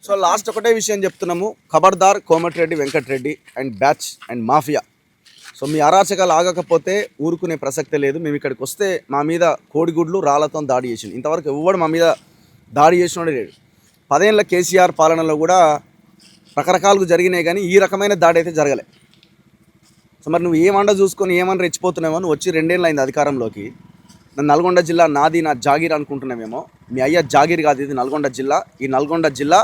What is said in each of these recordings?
So last ఒకటే విషయం చెప్తున్నాము, ఖబర్దార్ Komatireddy Venkatreddy and batch and mafia. So మీ అరాచకాలు ఆగకపోతే ఊరుకునే ప్రసక్తే లేదు. మేము ఇక్కడికి వస్తే మా మీద కోడిగుడ్లు రాళ్లతో దాడి చేసింది. ఇంతవరకు ఎవ్వడు మా మీద దాడి చేసినోడే లేడు. 10 ఏళ్ల కేసీఆర్ పాలనలో కూడా రకరకాలుగా జరిగినాయి, కానీ ఈ రకమైన దాడి అయితే జరగలే. సో మరి నువ్వు ఏమండ చూసుకొని ఏమన్నా రెచ్చిపోతున్నావో, నువ్వు వచ్చి 2 ఏళ్ళు అయింది అధికారంలోకి. నల్గొండ జిల్లా నాది, నా జాగీర్ అనుకుంటున్నామేమో. మీ అయ్య జాగీర్ కాదు, ఇది నల్గొండ జిల్లా. ఈ నల్గొండ జిల్లా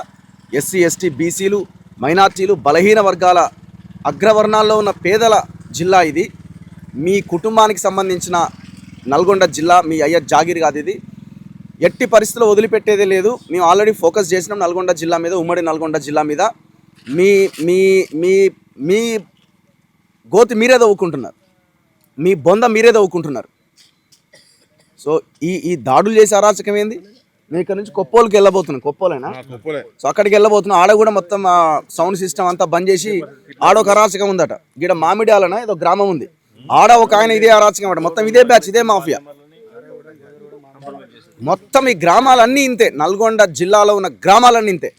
ఎస్సీ ఎస్టీ బీసీలు మైనార్టీలు బలహీన వర్గాల అగ్రవర్ణాల్లో ఉన్న పేదల జిల్లా ఇది. మీ కుటుంబానికి సంబంధించిన నల్గొండ జిల్లా, మీ అయ్య జాగీర్ కాదు ఇది. ఎట్టి పరిస్థితుల్లో వదిలిపెట్టేదే లేదు. మేము ఆల్రెడీ ఫోకస్ చేసినాం నల్గొండ జిల్లా మీద, ఉమ్మడి నల్గొండ జిల్లా మీద. మీ మీ మీ మీ గోతి మీరే తవ్వుకుంటున్నారు, మీ బొంద మీరే తవ్వుకుంటున్నారు. సో ఈ దాడులు చేసే అరాచకం ఏంది? మేము ఇక్కడ నుంచి కొప్పోలుకి వెళ్ళబోతున్నాం. కొప్పోలేనా? సో అక్కడికి వెళ్ళబోతున్నాం. ఆడ కూడా మొత్తం సౌండ్ సిస్టమ్ అంతా బంద్ చేసి ఆడొక అరాచకం ఉందట. ఇక్కడ మామిడాలన ఏదో గ్రామం ఉంది, ఆడ ఒక ఆయన ఇదే అరాచకం అట. మొత్తం ఇదే బ్యాచ్, ఇదే మాఫియా. మొత్తం ఈ గ్రామాలన్నీ ఇంతే, నల్గొండ జిల్లాలో ఉన్న గ్రామాలన్నీ ఇంతే.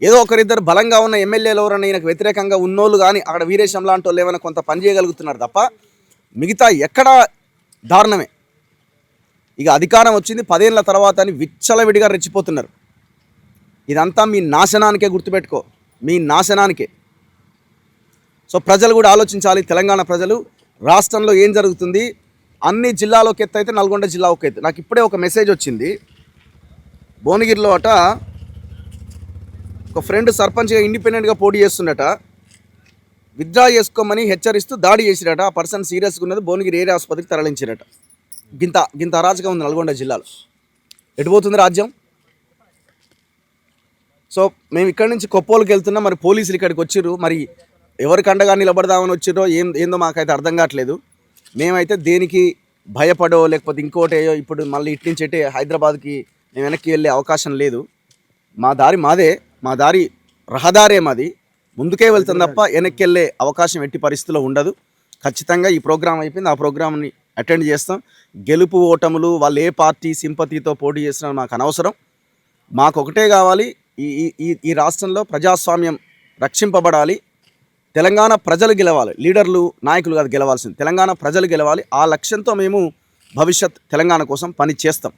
ఏదో ఒకరిద్దరు బలంగా ఉన్న ఎమ్మెల్యేలు ఎవరైనా ఈయనకు వ్యతిరేకంగా ఉన్నోళ్ళు కానీ అక్కడ వీరేశం లాంటి వాళ్ళు ఏమైనా కొంత పని చేయగలుగుతున్నారు తప్ప మిగతా ఎక్కడ దారుణమే. ఇక అధికారం వచ్చింది 10 ఏళ్ల తర్వాత అని విచ్చలవిడిగా రెచ్చిపోతున్నారు. ఇదంతా మీ నాశనానికే, గుర్తుపెట్టుకో, మీ నాశనానికే. సో ప్రజలు కూడా ఆలోచించాలి. తెలంగాణ ప్రజలు, రాష్ట్రంలో ఏం జరుగుతుంది? అన్ని జిల్లాలో ఒక ఎత్తు అయితే నల్గొండ జిల్లా ఒక ఎత్తు. నాకు ఇప్పుడే ఒక మెసేజ్ వచ్చింది. భువనగిరిలో అట ఒక ఫ్రెండ్ సర్పంచ్గా ఇండిపెండెంట్గా పోటీ చేస్తుండట. విత్డ్రా చేసుకోమని హెచ్చరిస్తూ దాడి చేసిరట. ఆ పర్సన్ సీరియస్గా ఉన్నది, భువనగిరి ఏరియా ఆసుపత్రికి తరలించిరట. గింత అరాచకం ఉంది నల్గొండ జిల్లాలో. ఎటుపోతుంది రాజ్యం? సో మేము ఇక్కడి నుంచి కొప్పోలుకి వెళ్తున్నాం. మరి పోలీసులు ఇక్కడికి వచ్చిర్రు, మరి ఎవరికి అండగా నిలబడదామని వచ్చిర్రో ఏందో మాకైతే అర్థం కావట్లేదు. మేమైతే దేనికి భయపడో లేకపోతే ఇంకోటేయో ఇప్పుడు మళ్ళీ ఇటు నుంచి అంటే హైదరాబాద్కి మేము వెనక్కి వెళ్ళే అవకాశం లేదు. మా దారి మాదే, మా దారి రహదారే మాది. ముందుకే వెళ్తుంది తప్ప వెనక్కి వెళ్ళే అవకాశం ఎట్టి పరిస్థితుల్లో ఉండదు. ఖచ్చితంగా ఈ ప్రోగ్రాం అయిపోయింది, ఆ ప్రోగ్రామ్ని అటెండ్ చేస్తాం. గెలుపు ఓటములు వాళ్ళు ఏ పార్టీ సింపతితో పోటీ చేసినా మాకు అనవసరం. మాకు ఒకటే కావాలి, ఈ రాష్ట్రంలో ప్రజాస్వామ్యం రక్షింపబడాలి. తెలంగాణ ప్రజలు గెలవాలి, లీడర్లు నాయకులు కాదు గెలవాల్సింది. తెలంగాణ ప్రజలు గెలవాలి. ఆ లక్ష్యంతో మేము భవిష్యత్ తెలంగాణ కోసం పని చేస్తాం.